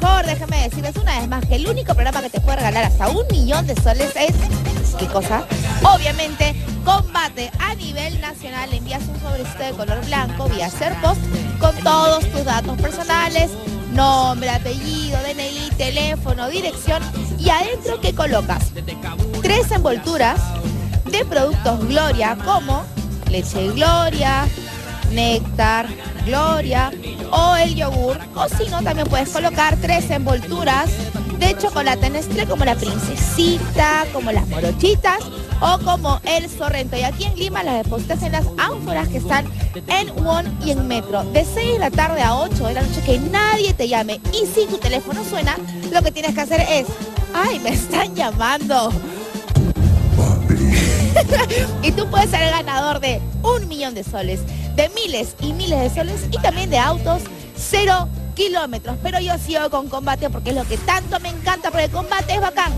mejor, déjame decirles una vez más que el único programa que te puede regalar hasta 1 millón de soles es... ¿Qué cosa? Obviamente, Combate a nivel nacional. Envías un sobrecito de color blanco vía Serpost con todos tus datos personales, nombre, apellido, DNI, teléfono, dirección, y adentro ¿qué colocas? 3 envolturas de productos Gloria, como leche Gloria, néctar Gloria o el yogur, o si no también puedes colocar 3 envolturas de chocolate Nestlé, como la princesita, como las morochitas o como el Sorrento. Y aquí en Lima las depositas en las ánforas que están en UON y en Metro, de 6 de la tarde a 8 de la noche, que nadie te llame. Y si tu teléfono suena, lo que tienes que hacer es: ¡ay, me están llamando! Y tú puedes ser el ganador de 1 millón de soles, de miles y miles de soles, y también de autos 0 kilómetros. Pero yo sigo con Combate porque es lo que tanto me encanta, porque Combate es bacán.